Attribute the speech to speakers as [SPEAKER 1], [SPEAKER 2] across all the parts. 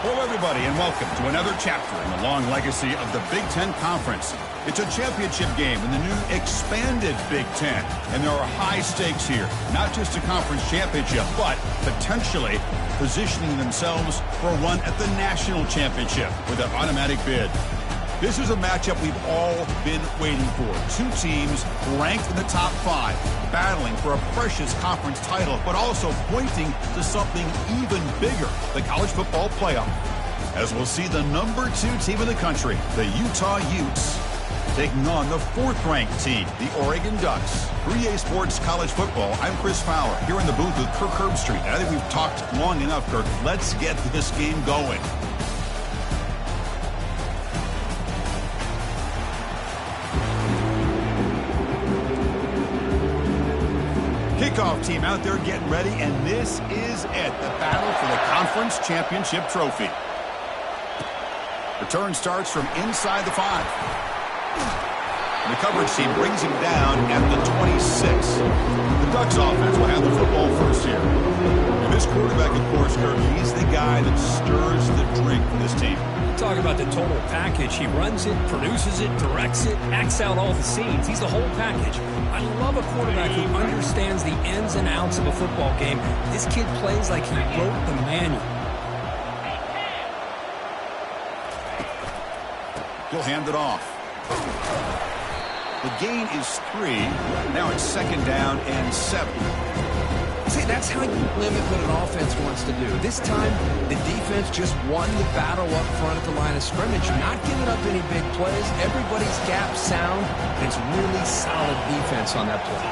[SPEAKER 1] Hello, everybody, and welcome to another chapter in the long legacy of the Big Ten Conference. It's a championship game in the new expanded Big Ten, and there are high stakes here. Not just a conference championship, but potentially positioning themselves for one at the national championship with an automatic bid. This is a matchup we've all been waiting for. Two teams ranked in the top 5, battling for a precious conference title, but also pointing to something even bigger, the college football playoff. As we'll see the number 2 team in the country, the Utah Utes, taking on the 4th-ranked team, the Oregon Ducks. For EA Sports College Football, I'm Chris Fowler, here in the booth with Kirk Herbstreit. And I think we've talked long enough, Kirk. Let's get this game going. Kickoff team out there getting ready, and this is it, the battle for the conference championship trophy. Return starts from inside the 5. And the coverage team brings him down at the 26. The Ducks offense will have the football first here. And this quarterback, of course, Kirk, he's the guy that stirs the drink for this team.
[SPEAKER 2] Talk about the total package. He runs it, produces it, directs it, acts out all the scenes. He's the whole package. I love a quarterback who understands the ins and outs of a football game. This kid plays like he wrote the manual.
[SPEAKER 1] He'll hand it off. The gain is 3. Now it's 2nd down and 7.
[SPEAKER 3] See, that's how you limit what an offense wants to do. This time, the defense just won the battle up front at the line of scrimmage. Not giving up any big plays. Everybody's gap sound. It's really solid defense on that play.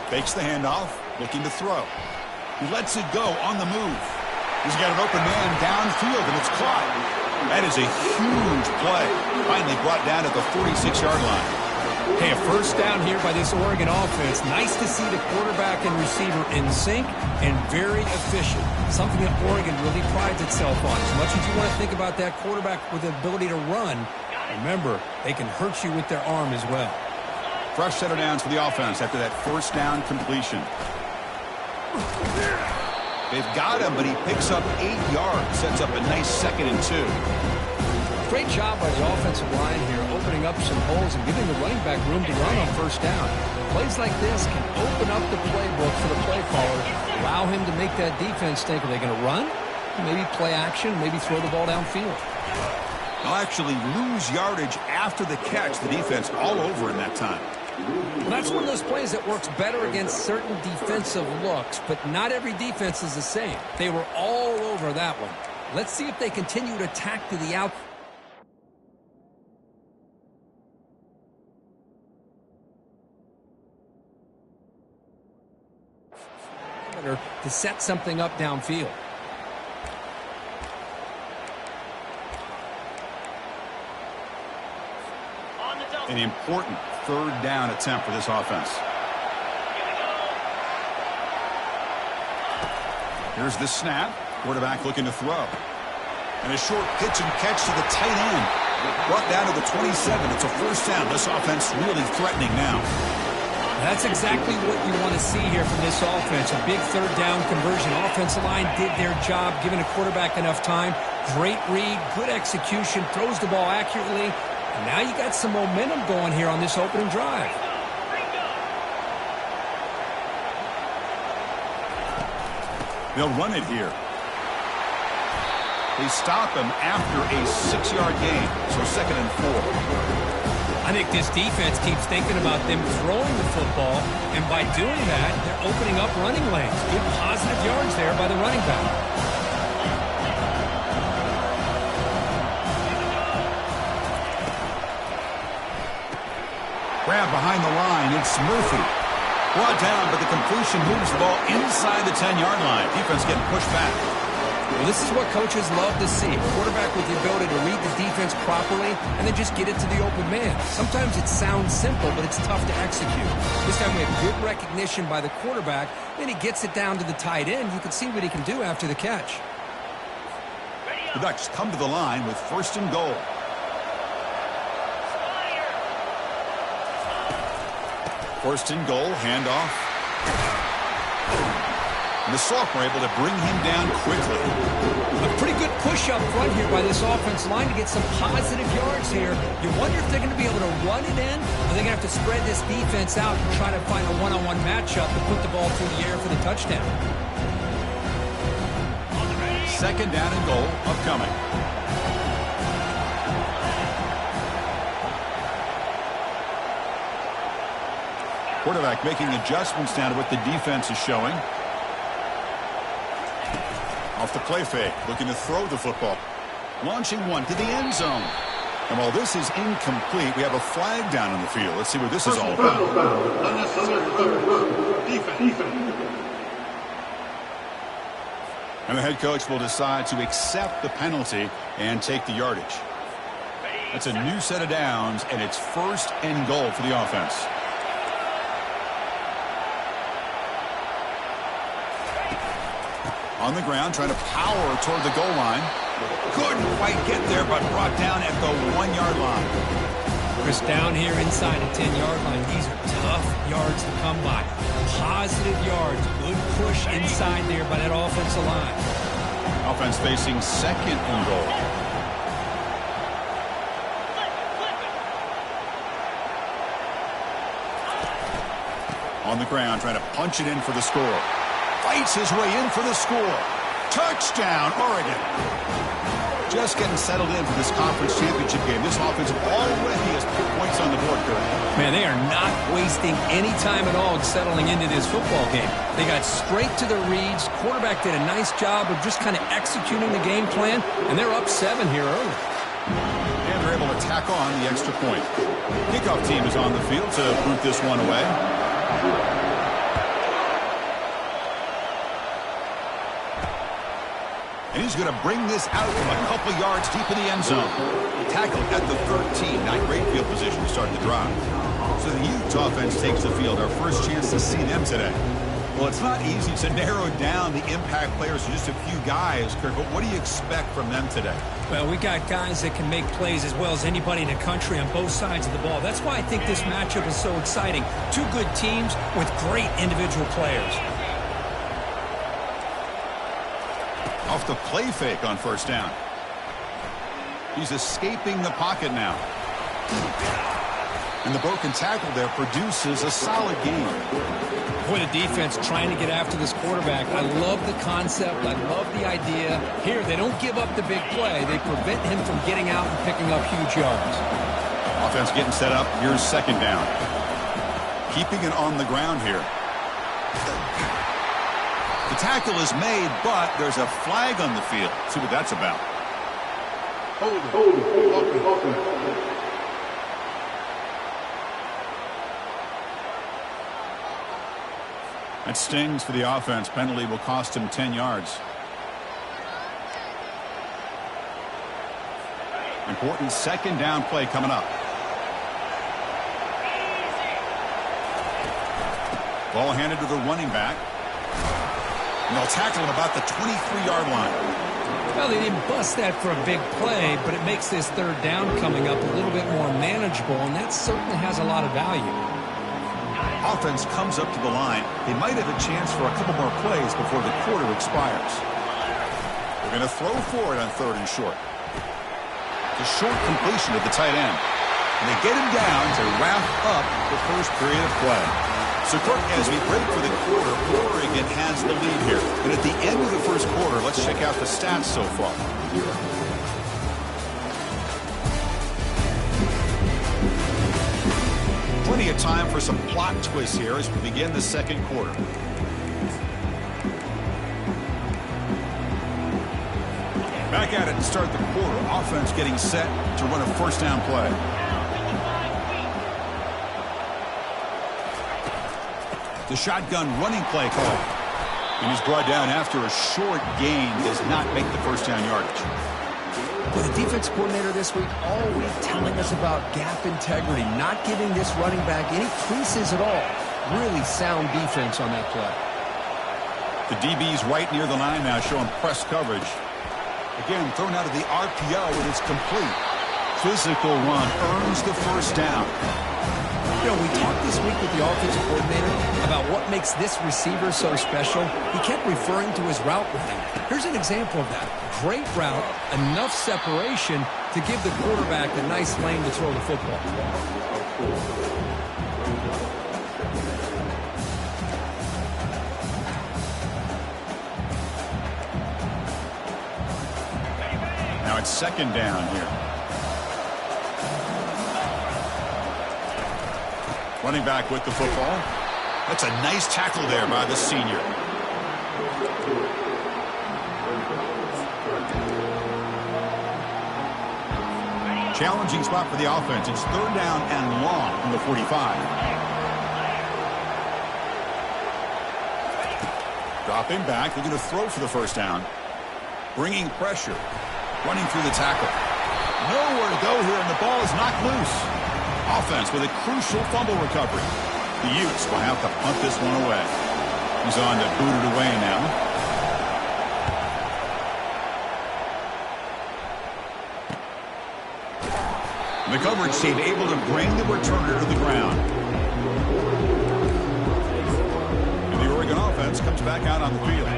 [SPEAKER 1] Fakes the handoff, looking to throw. He lets it go on the move. He's got an open man downfield, and it's caught. That is a huge play. Finally brought down at the 46-yard line.
[SPEAKER 2] Hey, a first down here by this Oregon offense. Nice to see the quarterback and receiver in sync and very efficient. Something that Oregon really prides itself on. As much as you want to think about that quarterback with the ability to run, remember, they can hurt you with their arm as well.
[SPEAKER 1] Fresh set of downs for the offense after that first down completion. They've got him, but he picks up 8 yards. Sets up a nice 2nd and 2.
[SPEAKER 3] Great job by the offensive line here, opening up some holes and giving the running back room to run on first down. Plays like this can open up the playbook for the play caller, allow him to make that defense think, are they going to run? Maybe play action, maybe throw the ball downfield.
[SPEAKER 1] They'll actually lose yardage after the catch. The defense all over in that time.
[SPEAKER 2] Well, that's one of those plays that works better against certain defensive looks, but not every defense is the same. They were all over that one. Let's see if they continue to attack to the out. To set something up downfield.
[SPEAKER 1] An important 3rd down attempt for this offense. Here's the snap. Quarterback looking to throw. And a short pitch and catch to the tight end. Brought down to the 27. It's a first down. This offense really threatening now.
[SPEAKER 2] That's exactly what you want to see here from this offense. A big 3rd down conversion. Offensive line did their job, giving a quarterback enough time. Great read, good execution, throws the ball accurately. And now you got some momentum going here on this opening drive.
[SPEAKER 1] They'll run it here. They stop him after a 6-yard gain, so 2nd and 4.
[SPEAKER 2] I think this defense keeps thinking about them throwing the football, and by doing that, they're opening up running lanes. Good positive yards there by the running back.
[SPEAKER 1] Grab behind the line. It's Murphy. Brought down, but the completion moves the ball inside the 10-yard line. Defense getting pushed back.
[SPEAKER 2] Well, this is what coaches love to see. A quarterback with the ability to read the defense properly and then just get it to the open man. Sometimes it sounds simple, but it's tough to execute. This time we have good recognition by the quarterback. Then he gets it down to the tight end. You can see what he can do after the catch.
[SPEAKER 1] The Ducks come to the line with 1st and goal. First and goal, handoff. And the sophomore able to bring him down quickly.
[SPEAKER 2] A pretty good push up front here by this offense line to get some positive yards here. You wonder if they're going to be able to run it in, or they're going to have to spread this defense out and try to find a one-on-one matchup to put the ball through the air for the touchdown.
[SPEAKER 1] Second down and goal upcoming. Quarterback making adjustments down to what the defense is showing. Off the play fake, looking to throw the football. Launching one to the end zone. And while this is incomplete, we have a flag down on the field. Let's see what this is all about. Defense. And the head coach will decide to accept the penalty and take the yardage. That's a new set of downs, and it's first and goal for the offense. On the ground, trying to power toward the goal line. Couldn't quite get there, but brought down at the 1-yard line.
[SPEAKER 2] Chris, down here inside the 10-yard line, these are tough yards to come by. Positive yards, good push inside there by that offensive line.
[SPEAKER 1] Offense facing second and goal. On the ground, trying to punch it in for the score. Fights his way in for the score. Touchdown, Oregon. Just getting settled in for this conference championship game. This offense already has put points on the board, Curry.
[SPEAKER 2] Man, they are not wasting any time at all settling into this football game. They got straight to the reads. Quarterback did a nice job of just kind of executing the game plan, and they're up 7 here early.
[SPEAKER 1] And they're able to tack on the extra point. Kickoff team is on the field to boot this one away. And he's going to bring this out from a couple yards deep in the end zone. Tackled at the 13. Not great field position to start the drive. So the Utes offense takes the field. Our first chance to see them today. Well, it's not easy to narrow down the impact players to just a few guys, Kirk, but what do you expect from them today?
[SPEAKER 2] Well, we got guys that can make plays as well as anybody in the country on both sides of the ball. That's why I think this matchup is so exciting. Two good teams with great individual players.
[SPEAKER 1] Off the play fake on first down. He's escaping the pocket now. And the broken tackle there produces a solid game.
[SPEAKER 2] Boy, the defense trying to get after this quarterback. I love the concept. I love the idea. Here, they don't give up the big play. They prevent him from getting out and picking up huge yards.
[SPEAKER 1] Offense getting set up. Here's second down. Keeping it on the ground here. The tackle is made, but there's a flag on the field. Let's see what that's about. Hold it. That stings for the offense. Penalty will cost him 10 yards. Important second down play coming up. Ball handed to the running back. And they'll tackle him about the 23-yard line.
[SPEAKER 2] Well, they didn't bust that for a big play, but it makes this third down coming up a little bit more manageable, and that certainly has a lot of value.
[SPEAKER 1] Offense comes up to the line. They might have a chance for a couple more plays before the quarter expires. They're going to throw for it on third and short. The short completion of the tight end. And they get him down to wrap up the first period of play. So, Kirk, as we break for the quarter, Oregon has the lead here. And at the end of the first quarter, let's check out the stats so far. Plenty of time for some plot twists here as we begin the second quarter. Back at it to start the quarter. Offense getting set to run a first down play. The shotgun running play call. And he's brought down after a short gain. Does not make the first down yardage.
[SPEAKER 2] Well, the defense coordinator this week all week telling us about gap integrity, not giving this running back any creases at all. Really sound defense on that play.
[SPEAKER 1] The DB's right near the line now showing press coverage. Again, thrown out of the RPO, and it's complete. Physical run earns the first down.
[SPEAKER 2] You know, we talked this week with the offensive coordinator about what makes this receiver so special. He kept referring to his route running. Here's an example of that. Great route, enough separation to give the quarterback a nice lane to throw the football.
[SPEAKER 1] Now it's second down here. Running back with the football. That's a nice tackle there by the senior. Challenging spot for the offense. It's third down and long from the 45. Dropping back, looking to throw for the first down. Bringing pressure. Running through the tackle. Nowhere to go here, and the ball is knocked loose. Offense with a crucial fumble recovery. The Utes will have to punt this one away. He's on to boot it away now. The coverage team able to bring the returner to the ground. And the Oregon offense comes back out on the field.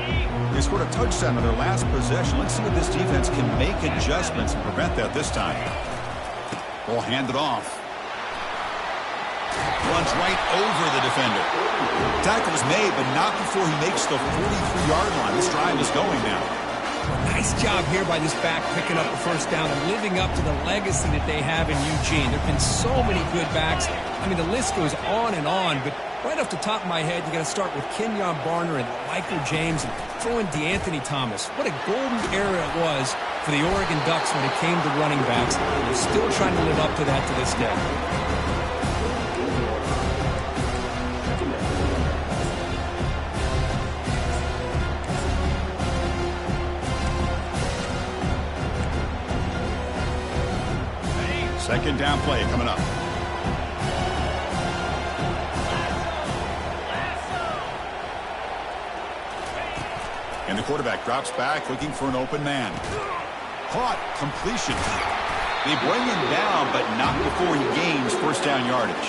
[SPEAKER 1] They scored a touchdown on their last possession. Let's see if this defense can make adjustments and prevent that this time. Ball handed off. Runs right over the defender. Tackle is made, but not before he makes the 43-yard line. This drive is going now.
[SPEAKER 2] Nice job here by this back picking up the first down and living up to the legacy that they have in Eugene. There have been so many good backs. I mean, the list goes on, but right off the top of my head, you got to start with Kenyon Barner and Michael James and throw in DeAnthony Thomas. What a golden era it was for the Oregon Ducks when it came to running backs. They're still trying to live up to that to this day.
[SPEAKER 1] Second down play coming up. And the quarterback drops back looking for an open man. Caught. Completion. They bring him down, but not before he gains first down yardage.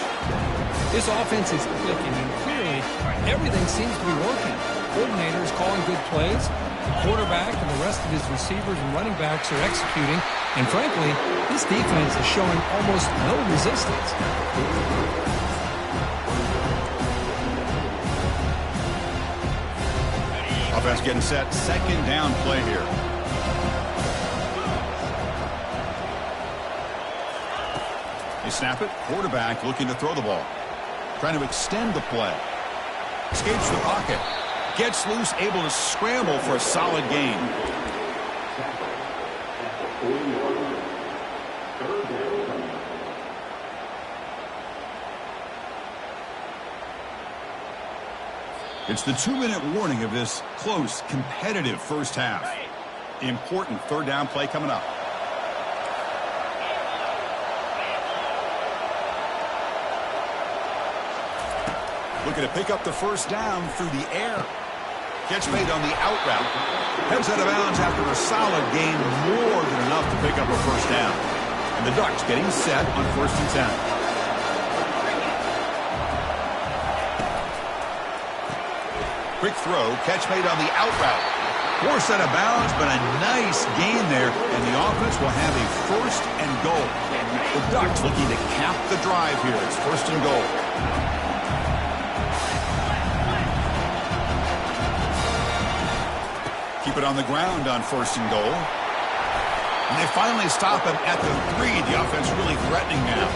[SPEAKER 2] This offense is clicking, and clearly everything seems to be working. Coordinator is calling good plays. The quarterback and the rest of his receivers and running backs are executing. And frankly, this defense is showing almost no resistance.
[SPEAKER 1] Offense getting set. Second down play here. They snap it. Quarterback looking to throw the ball. Trying to extend the play. Escapes the pocket. Gets loose, able to scramble for a solid gain. It's the 2-minute warning of this close, competitive first half. Important third down play coming up. Looking to pick up the first down through the air. Catch made on the out route. Heads out of bounds after a solid gain, more than enough to pick up a first down. And the Ducks getting set on 1st and 10. Quick throw, catch made on the out route. Forced out of bounds, but a nice gain there, and the offense will have a 1st and goal. The Ducks looking to cap the drive here. It's 1st and goal. Keep it on the ground on 1st and goal. And they finally stop him at the 3. The offense really threatening now.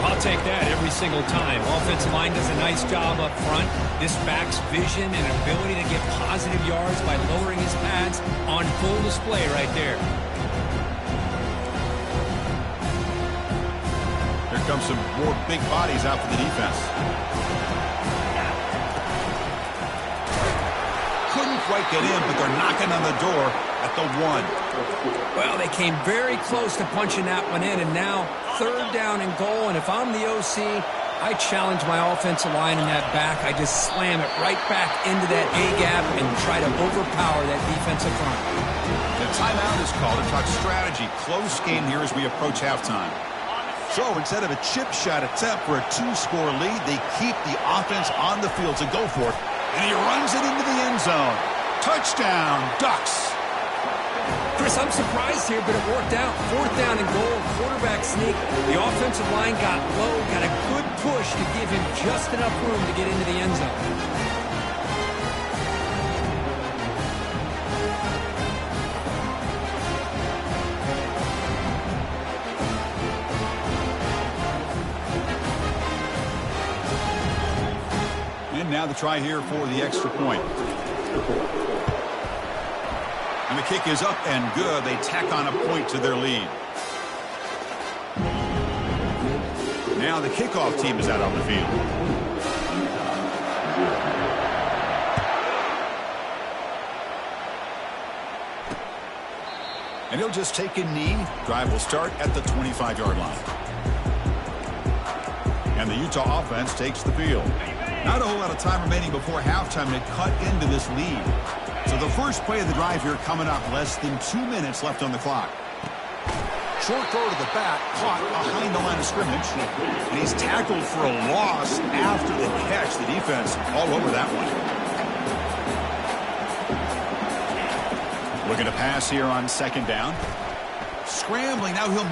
[SPEAKER 2] I'll take that every single time. Offensive line does a nice job up front. This back's vision and ability to get positive yards by lowering his pads on full display right there.
[SPEAKER 1] Here comes some more big bodies out for the defense. Couldn't quite get in, but they're knocking on the door at the 1.
[SPEAKER 2] Well, they came very close to punching that one in, and now 3rd down and goal. And if I'm the OC, I challenge my offensive line in that back. I just slam it right back into that A-gap and try to overpower that defensive front.
[SPEAKER 1] The timeout is called to talk strategy. Close game here as we approach halftime. So instead of a chip shot attempt for a 2-score lead, they keep the offense on the field to go for it. And he runs it into the end zone. Touchdown, Ducks.
[SPEAKER 2] Chris, I'm surprised here, but it worked out. 4th down and goal, quarterback sneak. The offensive line got low, got a good push to give him just enough room to get into the end zone.
[SPEAKER 1] And now the try here for the extra point. And the kick is up and good. They tack on a point to their lead. Now the kickoff team is out on the field. And he'll just take a knee. Drive will start at the 25-yard line. And the Utah offense takes the field. Not a whole lot of time remaining before halftime to cut into this lead. So the first play of the drive here coming up, less than 2 minutes left on the clock. Short throw to the back, caught behind the line of scrimmage. And he's tackled for a loss after the catch. The defense all over that one. Looking to pass here on 2nd down. Scrambling, now he'll